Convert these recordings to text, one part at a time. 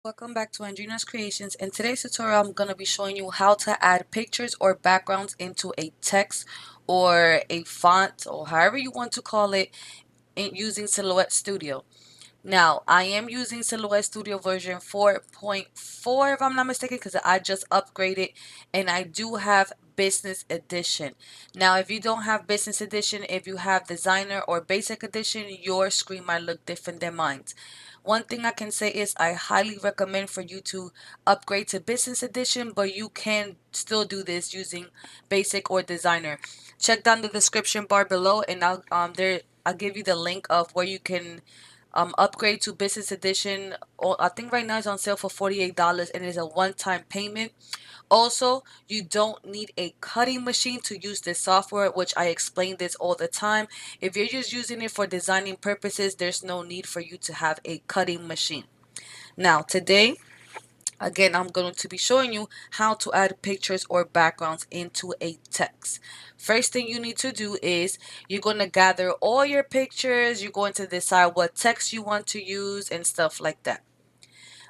Welcome back to Andrina's Creations. In today's tutorial, I'm going to be showing you how to add pictures or backgrounds into a text or a font or however you want to call it using Silhouette Studio. Now, I am using Silhouette Studio version 4.4 if I'm not mistaken because I just upgraded and I do have Business Edition. Now, if you don't have Business Edition, if you have Designer or Basic Edition, your screen might look different than mine. One thing I can say is I highly recommend for you to upgrade to Business Edition, but you can still do this using Basic or Designer. Check down the description bar below and I'll give you the link of where you can upgrade to Business Edition. I think right now it's on sale for $48 and it's a one-time payment. Also, you don't need a cutting machine to use this software, which I explain this all the time. If you're just using it for designing purposes, there's no need for you to have a cutting machine. Now, today, again, I'm going to be showing you how to add pictures or backgrounds into a text. First thing you need to do is you're going to gather all your pictures. You're going to decide what text you want to use and stuff like that.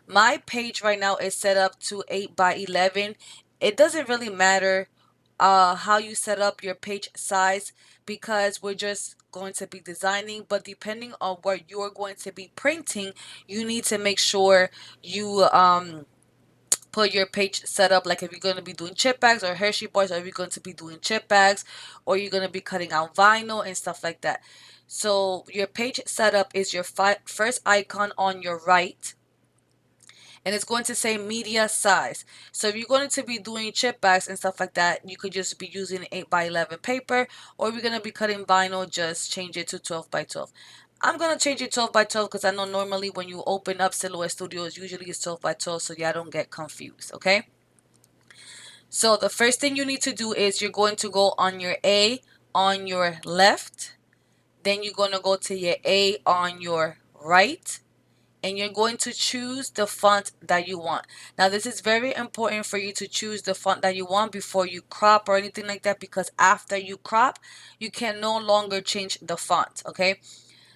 My page right now is set up to 8 by 11. It doesn't really matter how you set up your page size because we're just going to be designing, but depending on what you're going to be printing, you need to make sure you put your page set up, like if you're going to be doing chip bags or Hershey bars, or if you're going to be doing chip bags, or you're going to be cutting out vinyl and stuff like that. So your page setup is your first icon on your right, and it's going to say media size. So if you're going to be doing chip bags and stuff like that, you could just be using 8 by 11 paper, or if you're going to be cutting vinyl, just change it to 12 by 12. I'm going to change it 12 by 12 because I know normally when you open up Silhouette Studios, usually it's 12 by 12, so yeah, don't get confused, okay? So the first thing you need to do is you're going to go on your A on your left, then you're going to go to your A on your right, and you're going to choose the font that you want. Now, this is very important for you to choose the font that you want before you crop or anything like that, because after you crop, you can no longer change the font, okay?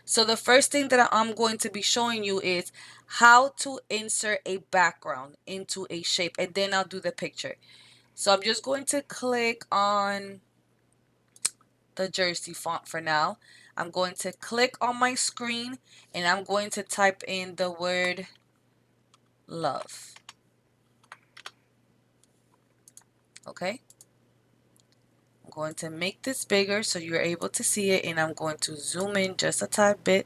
So the first thing that I'm going to be showing you is how to insert a background into a shape, and then I'll do the picture. So I'm just going to click on the Jersey font for now. I'm going to click on my screen and I'm going to type in the word love. Okay, I'm going to make this bigger so you're able to see it, and I'm going to zoom in just a tad bit.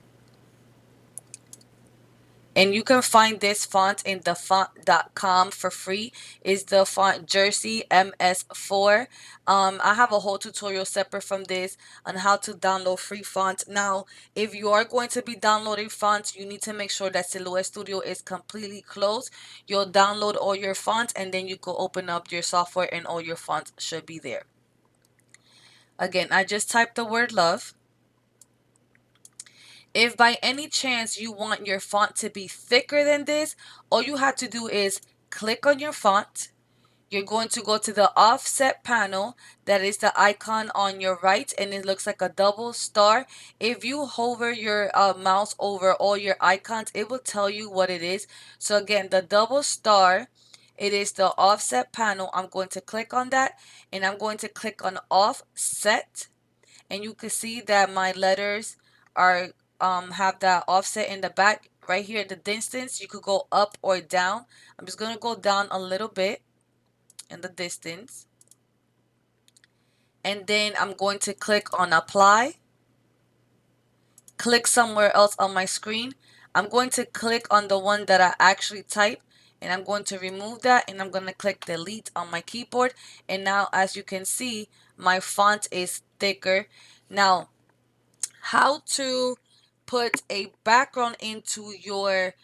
And you can find this font in the font.com for free. Is the font Jersey MS4. I have a whole tutorial separate from this on how to download free fonts. Now, if you are going to be downloading fonts, you need to make sure that Silhouette Studio is completely closed. You'll download all your fonts and then you can open up your software and all your fonts should be there. Again, I just typed the word love. If by any chance you want your font to be thicker than this, all you have to do is click on your font. You're going to go to the offset panel. That is the icon on your right, and it looks like a double star. If you hover your mouse over all your icons, it will tell you what it is. So again, the double star, it is the offset panel. I'm going to click on that, and I'm going to click on offset, and you can see that my letters are have that offset in the back. Right here, the distance, you could go up or down. I'm just going to go down a little bit in the distance, and then I'm going to click on apply. Click somewhere else on my screen. I'm going to click on the one that I actually typed, and I'm going to remove that, and I'm going to click delete on my keyboard. And now, as you can see, my font is thicker. Now, how to put a background into your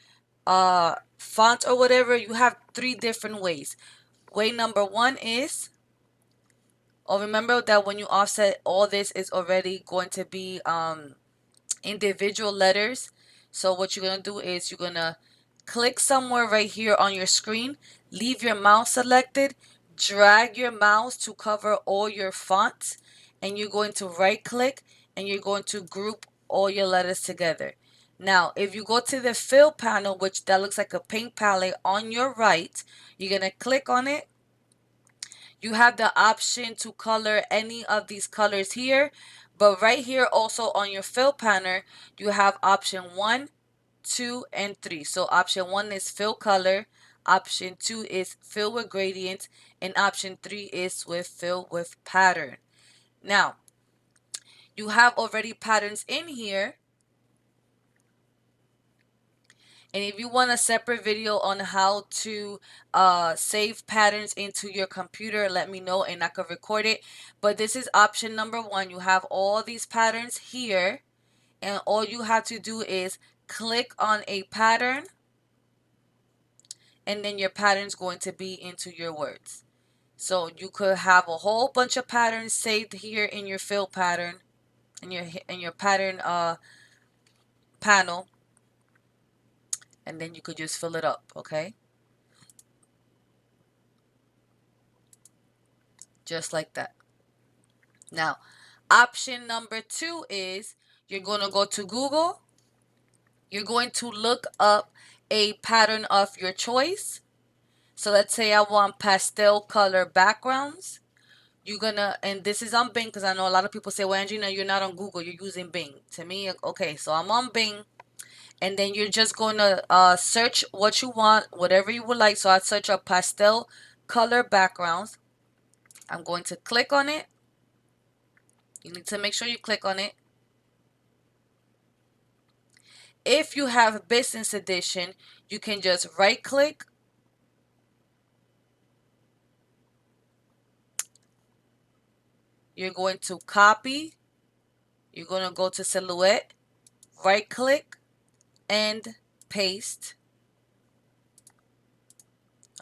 font or whatever, you have 3 different ways. Way number 1 is, remember that when you offset, all this is already going to be individual letters. So what you're going to do is you're going to click somewhere right here on your screen, leave your mouse selected, drag your mouse to cover all your fonts, and you're going to right click and you're going to group all your letters together. Now, if you go to the fill panel, which that looks like a paint palette on your right, you're going to click on it. You have the option to color any of these colors here, but right here also on your fill panel, you have option 1, 2, and 3. So option 1 is fill color, option 2 is fill with gradient, and option 3 is with fill with pattern. Now, you have already patterns in here. And if you want a separate video on how to save patterns into your computer, let me know and I can record it. But this is option number 1. You have all these patterns here, and all you have to do is click on a pattern, and then your pattern is going to be into your words. So you could have a whole bunch of patterns saved here in your fill pattern, in your pattern panel, and then you could just fill it up, okay? Just like that. Now, option number 2 is you're going to go to Google. You're going to look up a pattern of your choice. So let's say I want pastel color backgrounds. You're gonna, and this is on Bing because I know a lot of people say, well, Andrina, you're not on Google, you're using Bing. To me, okay, so I'm on Bing, and then you're just going to search what you want, whatever you would like. So I search up pastel color backgrounds. I'm going to click on it. You need to make sure you click on it. If you have business edition, you can just right click, you're going to copy, you're going to go to silhouette, right click, and paste.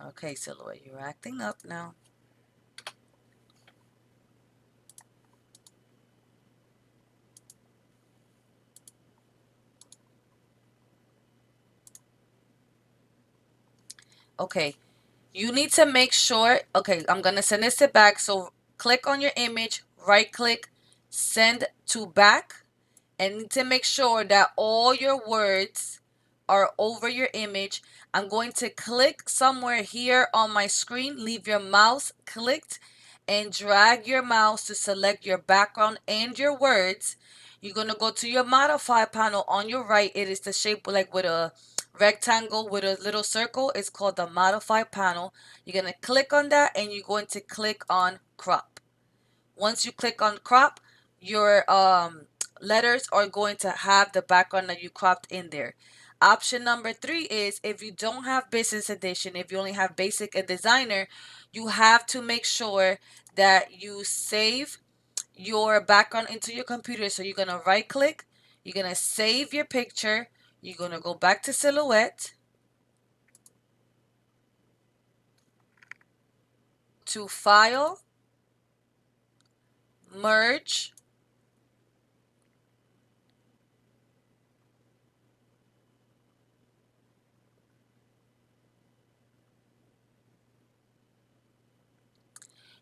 Okay, silhouette, you're acting up now. Okay, you need to make sure, okay, I'm going to send this to back. So click on your image, right click, send to back, and need to make sure that all your words are over your image. I'm going to click somewhere here on my screen, leave your mouse clicked, and drag your mouse to select your background and your words. You're going to go to your modify panel on your right. It is the shape like with a rectangle with a little circle. It's called the modify panel. You're going to click on that, and you're going to click on crop. Once you click on crop, your letters are going to have the background that you cropped in there. Option number 3 is if you don't have business edition, if you only have basic and designer, you have to make sure that you save your background into your computer. So you're going to right click, you're going to save your picture, you're going to go back to silhouette, to file, merge,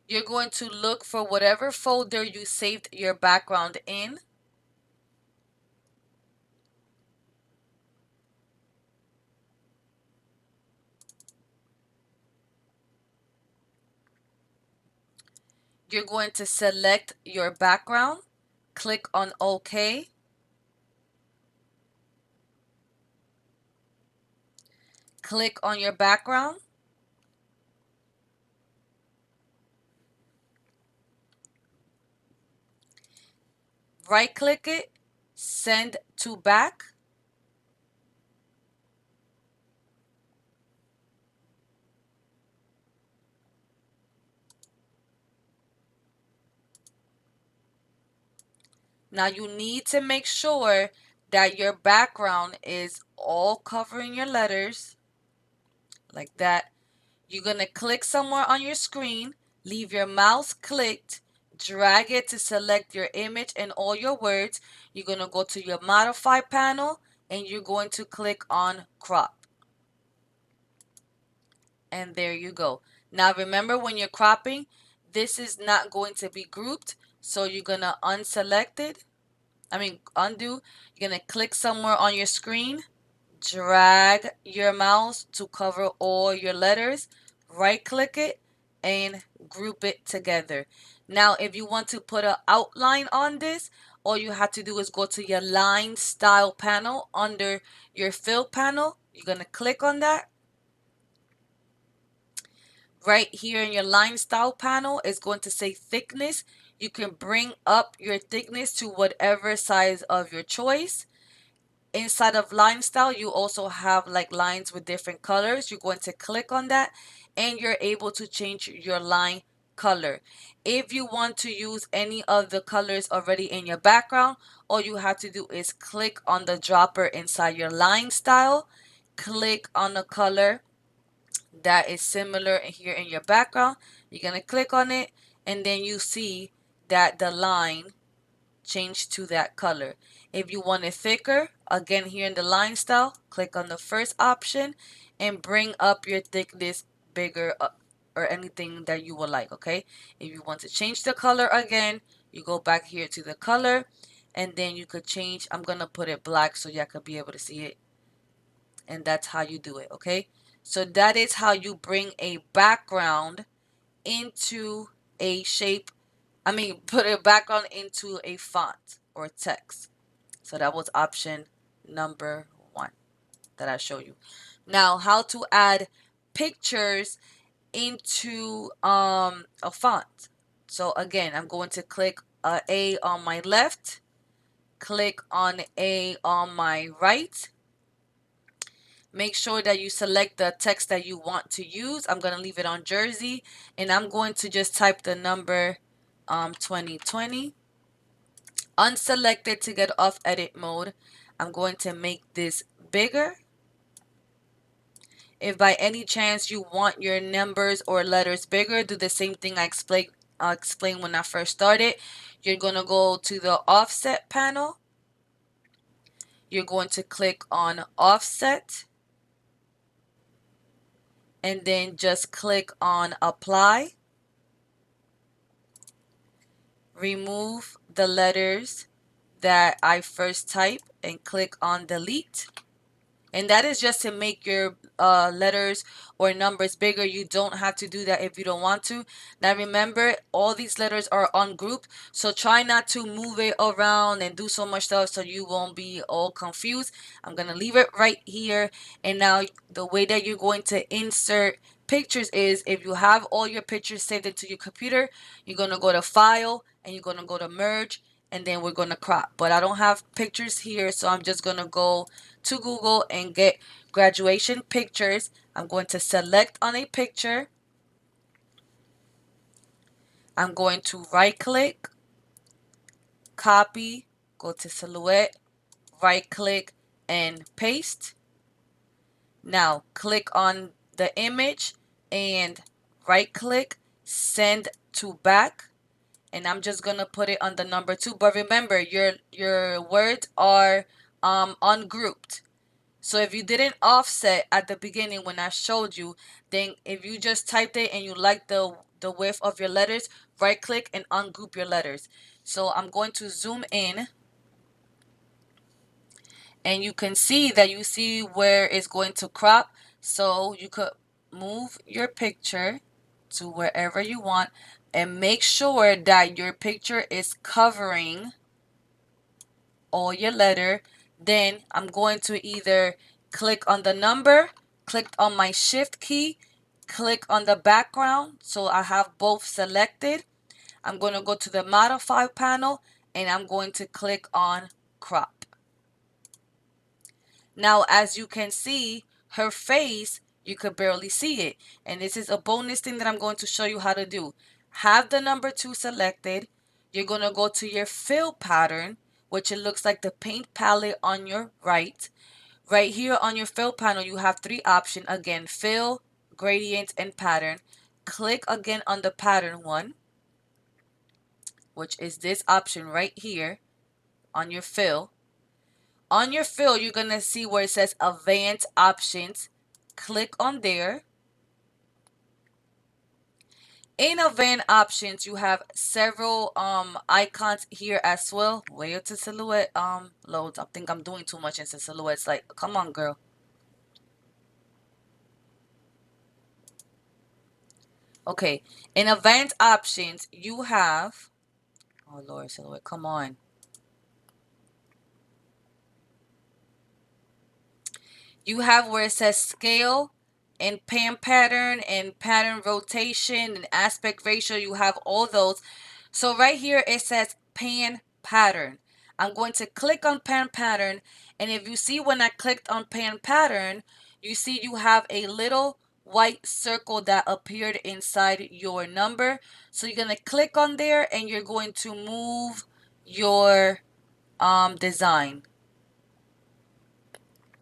you're going to look for whatever folder you saved your background in. You're going to select your background, click on OK, click on your background, right click it, send to back. Now you need to make sure that your background is all covering your letters like that. You're going to click somewhere on your screen, leave your mouse clicked, drag it to select your image and all your words. You're going to go to your modify panel, and you're going to click on crop. And there you go. Now remember, when you're cropping, this is not going to be grouped, so you're going to unselect it, undo. You're going to click somewhere on your screen, drag your mouse to cover all your letters, right click it, and group it together. Now, if you want to put an outline on this, all you have to do is go to your line style panel under your fill panel. You're going to click on that. Right here in your line style panel is going to say thickness. You can bring up your thickness to whatever size of your choice. Inside of line style, you also have like lines with different colors. You're going to click on that and you're able to change your line color. If you want to use any of the colors already in your background, all you have to do is click on the dropper inside your line style, click on the color that is similar here in your background. You're going to click on it and then you see that the line change to that color. If you want it thicker, again here in the line style, click on the first option and bring up your thickness bigger or anything that you would like, okay? If you want to change the color again, you go back here to the color and then you could change. I'm going to put it black so y'all could be able to see it. And that's how you do it, okay? So that is how you bring a background into a shape. Put a background into a font or text. So that was option number 1 that I show you. Now, how to add pictures into a font. So again, I'm going to click A on my left, click on A on my right. Make sure that you select the text that you want to use. I'm going to leave it on Jersey, and I'm going to just type the number 2020. Unselected to get off edit mode. I'm going to make this bigger. If by any chance you want your numbers or letters bigger, do the same thing I explained when I first started. You're going to go to the offset panel. You're going to click on offset and then just click on apply. Remove the letters that I first typed and click on delete. And that is just to make your letters or numbers bigger. You don't have to do that if you don't want to. Now remember, all these letters are ungrouped, so try not to move it around and do so much stuff so you won't be all confused. I'm going to leave it right here. And now the way that you're going to insert pictures is, if you have all your pictures saved into your computer, you're going to go to File and you're going to go to Merge, and then we're going to crop. But I don't have pictures here, so I'm just going to go to Google and get graduation pictures. I'm going to select on a picture. I'm going to right click, copy, go to silhouette, right click and paste. Now click on the image and right click, send to back. And I'm just gonna put it on the number 2. But remember, your words are ungrouped. So if you didn't offset at the beginning when I showed you, then if you just typed it and you like the width of your letters, right click and ungroup your letters. So I'm going to zoom in and you can see that you see where it's going to crop. So you could move your picture to wherever you want and make sure that your picture is covering all your letter. Then I'm going to either click on the number, click on my shift key, click on the background, so I have both selected. I'm going to go to the modify panel and I'm going to click on crop. Now as you can see, her face, you could barely see it, and this is a bonus thing that I'm going to show you how to do. Have the number 2 selected. You're going to go to your fill pattern, which it looks like the paint palette on your right. Right here on your fill panel, you have 3 options. Again, fill, gradient, and pattern. Click again on the pattern one, which is this option right here on your fill. On your fill, you're going to see where it says advanced options. Click on there. In event options, you have several icons here as well. Wait till silhouette loads. I think I'm doing too much into silhouettes. Like, come on, girl. Okay, in event options, you have, oh Lord, silhouette, come on. You have where it says scale and pan pattern and pattern rotation and aspect ratio. You have all those. So right here it says pan pattern. I'm going to click on pan pattern, and if you see when I clicked on pan pattern, you see you have a little white circle that appeared inside your number. So you're going to click on there and you're going to move your design.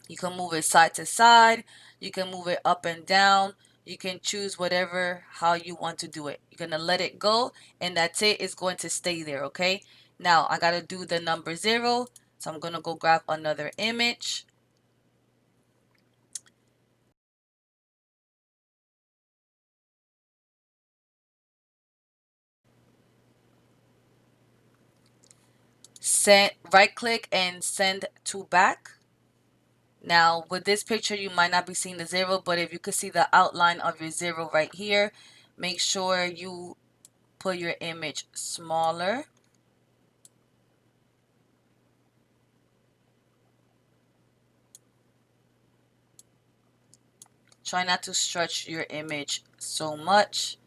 You can move it side to side. You can move it up and down. You can choose whatever, how you want to do it. You're going to let it go, and that's it. It's going to stay there, okay? Now, I got to do the number 0. So I'm going to go grab another image. Right click and send to back. Now, with this picture, you might not be seeing the 0, but if you could see the outline of your 0 right here, make sure you put your image smaller. Try not to stretch your image so much.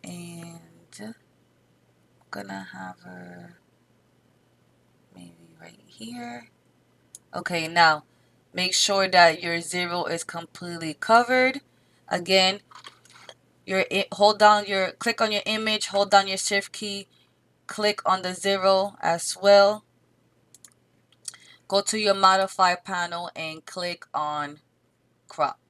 And I'm gonna have her maybe right here. Okay, now make sure that your 0 is completely covered. Again, click on your image, hold down your shift key, click on the 0 as well. Go to your modify panel and click on crop.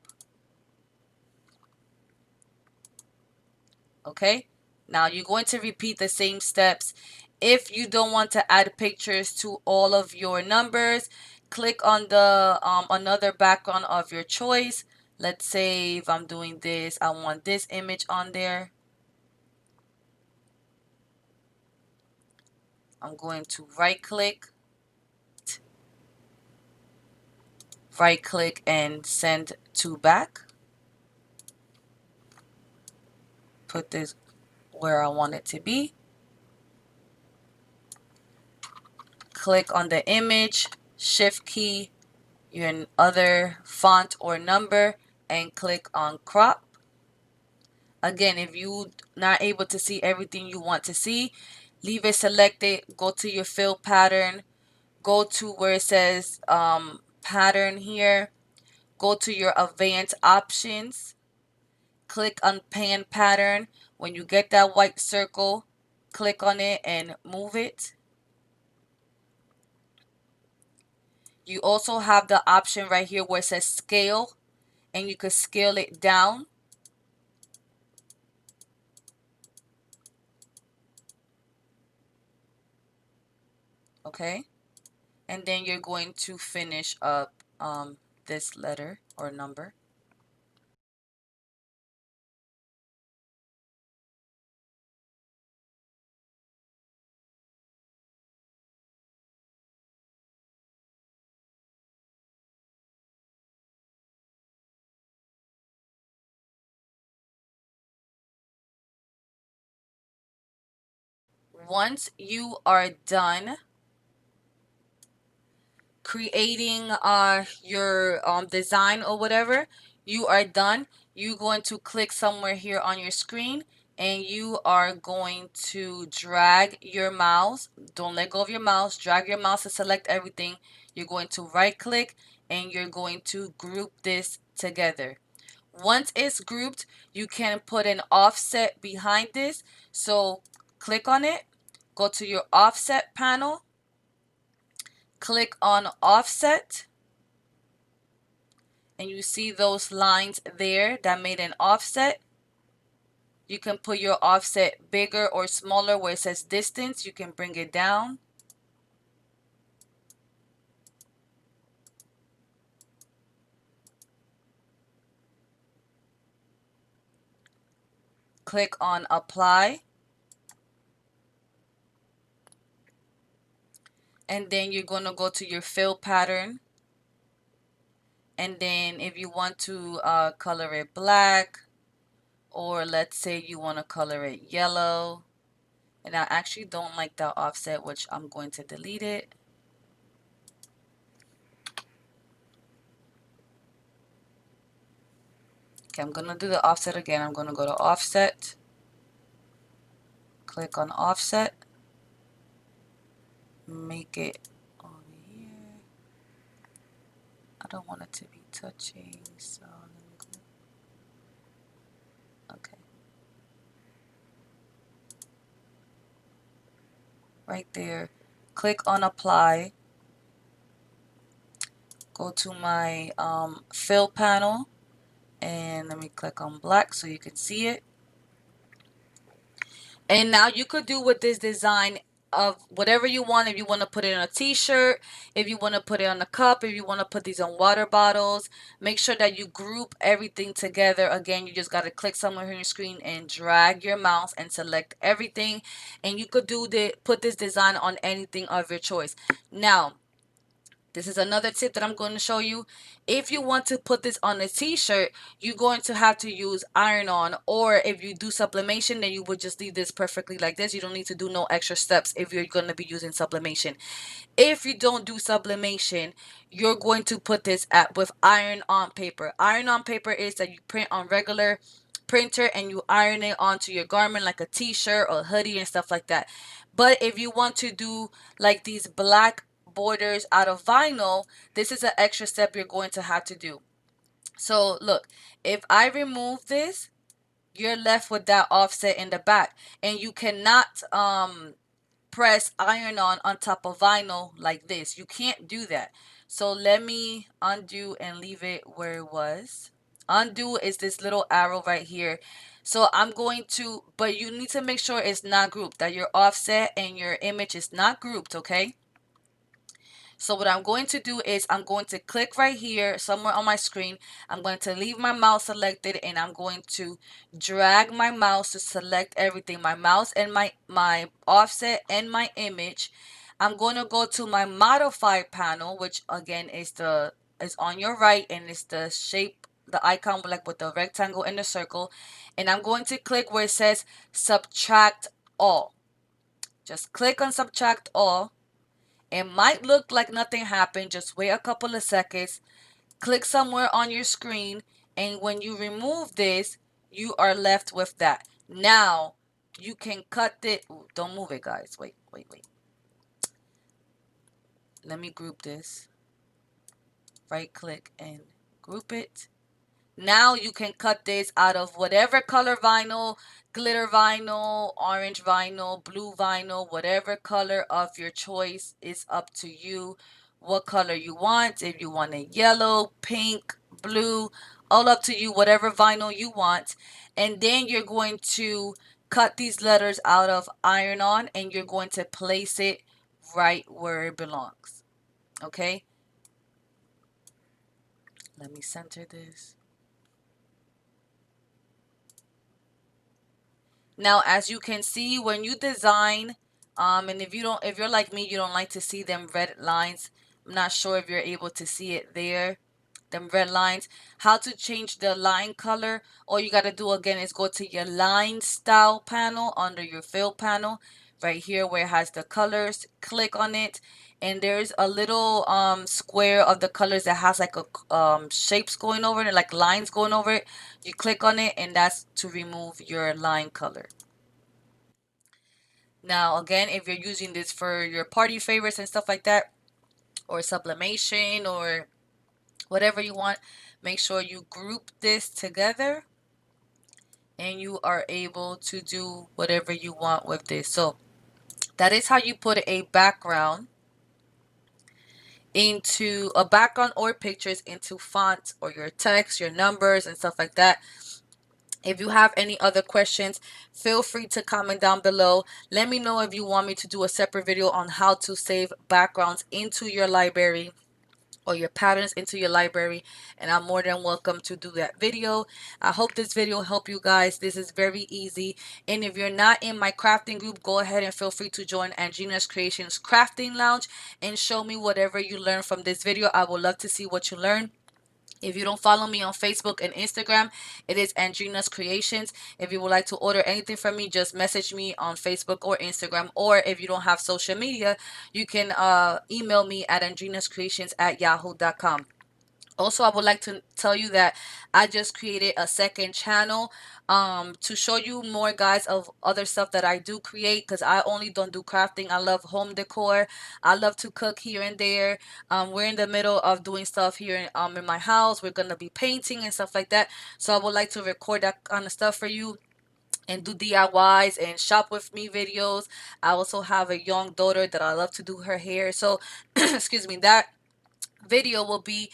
Okay, now you're going to repeat the same steps. If you don't want to add pictures to all of your numbers, click on the another background of your choice. Let's say if I'm doing this, I want this image on there. I'm going to right click and send to back. Put this where I want it to be. Click on the image, shift key, your other font or number, and click on crop. Again, if you're not able to see everything you want to see, leave it selected, go to your fill pattern, go to where it says pattern here, go to your advanced options, click on pan pattern. When you get that white circle, click on it and move it. You also have the option right here where it says scale, and you could scale it down. Okay, and then you're going to finish up this letter or number. Once you are done creating your design or whatever, you are done. You're going to click somewhere here on your screen, and you are going to drag your mouse. Don't let go of your mouse. Drag your mouse to select everything. You're going to right click, and you're going to group this together. Once it's grouped, you can put an offset behind this. So click on it, go to your offset panel, click on offset, and you see those lines there that made an offset. You can put your offset bigger or smaller. Where it says distance, you can bring it down. click on apply. And then you're going to go to your fill pattern. And then if you want to color it black, or let's say you want to color it yellow. And I actually don't like that offset, which I'm going to delete it. Okay, I'm going to do the offset again. I'm going to go to offset, click on offset, make it over here. I don't want it to be touching, so let me go. Okay. Right there. Click on apply. Go to my fill panel, and let me click on black so you can see it. And now you could do with this design of whatever you want. If you want to put it on a t-shirt, if you want to put it on a cup, if you want to put these on water bottles, make sure that you group everything together. Again, you just got to click somewhere on your screen and drag your mouse and select everything. And you could put this design on anything of your choice. Now, this is another tip that I'm going to show you. If you want to put this on a t-shirt, you're going to have to use iron-on, or if you do sublimation, then you would just leave this perfectly like this. You don't need to do no extra steps if you're going to be using sublimation. If you don't do sublimation, you're going to put this with iron-on paper. Iron-on paper is that you print on regular printer and you iron it onto your garment like a t-shirt or hoodie and stuff like that. But if you want to do like these black borders out of vinyl, this is an extra step you're going to have to do. So look, if I remove this, you're left with that offset in the back, and you cannot press iron on top of vinyl like this. You can't do that. So let me undo and leave it where it was. Undo is this little arrow right here. So I'm going to, but you need to make sure it's not grouped, that your offset and your image is not grouped, okay? So what I'm going to do is I'm going to click right here somewhere on my screen. I'm going to leave my mouse selected, and I'm going to drag my mouse to select everything, my mouse and my offset and my image. I'm going to go to my modify panel, which again is on your right, and it's the shape, the icon like with the rectangle and the circle. And I'm going to click where it says subtract all. Just click on subtract all. It might look like nothing happened. Just wait a couple of seconds. Click somewhere on your screen, and when you remove this, you are left with that. Now, you can cut it. Ooh, don't move it, guys. Wait. Let me group this. Right click and group it. Now you can cut this out of whatever color vinyl, glitter vinyl, orange vinyl, blue vinyl, whatever color of your choice. Is up to you what color you want. If you want it yellow, pink, blue, all up to you, whatever vinyl you want. And then you're going to cut these letters out of iron-on, and you're going to place it right where it belongs. Okay? Let me center this. Now, as you can see, when you design, and if you're like me, you don't like to see them red lines. I'm not sure if you're able to see it there, them red lines. How to change the line color? All you got to do again is go to your line style panel under your fill panel, right here where it has the colors. Click on it, and there's a little square of the colors that has like a shapes going over it, like lines going over it. You click on it, and that's to remove your line color. Now again, if you're using this for your party favorites and stuff like that, or sublimation or whatever you want, make sure you group this together, and you are able to do whatever you want with this. So that is how you put a background or pictures into fonts or your text, your numbers and stuff like that. If you have any other questions, feel free to comment down below. Let me know if you want me to do a separate video on how to save backgrounds into your library, or your patterns into your library, and I'm more than welcome to do that video. I hope this video helped you guys. This is very easy, and if you're not in my crafting group, go ahead and feel free to join Andrina's Creations Crafting Lounge and show me whatever you learned from this video. I would love to see what you learned. If you don't follow me on Facebook and Instagram, it is Andrina's Creations. If you would like to order anything from me, just message me on Facebook or Instagram. Or if you don't have social media, you can email me at andrinascreations@yahoo.com. Also, I would like to tell you that I just created a second channel to show you more, guys, of other stuff that I do create, because I only don't do crafting. I love home decor. I love to cook here and there. We're in the middle of doing stuff here in my house. We're gonna be painting and stuff like that. So I would like to record that kind of stuff for you and do DIYs and shop with me videos. I also have a young daughter that I love to do her hair. So excuse me, that video will be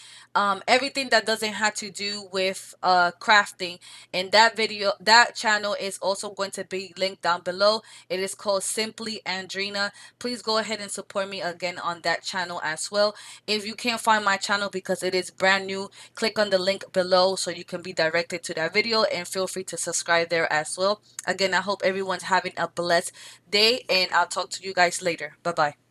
everything that doesn't have to do with crafting, and that channel is also going to be linked down below. It is called Simply Andrina. Please go ahead and support me again on that channel as well. If you can't find my channel because it is brand new, click on the link below so you can be directed to that video, and feel free to subscribe there as well. Again, I hope everyone's having a blessed day, and I'll talk to you guys later. Bye bye.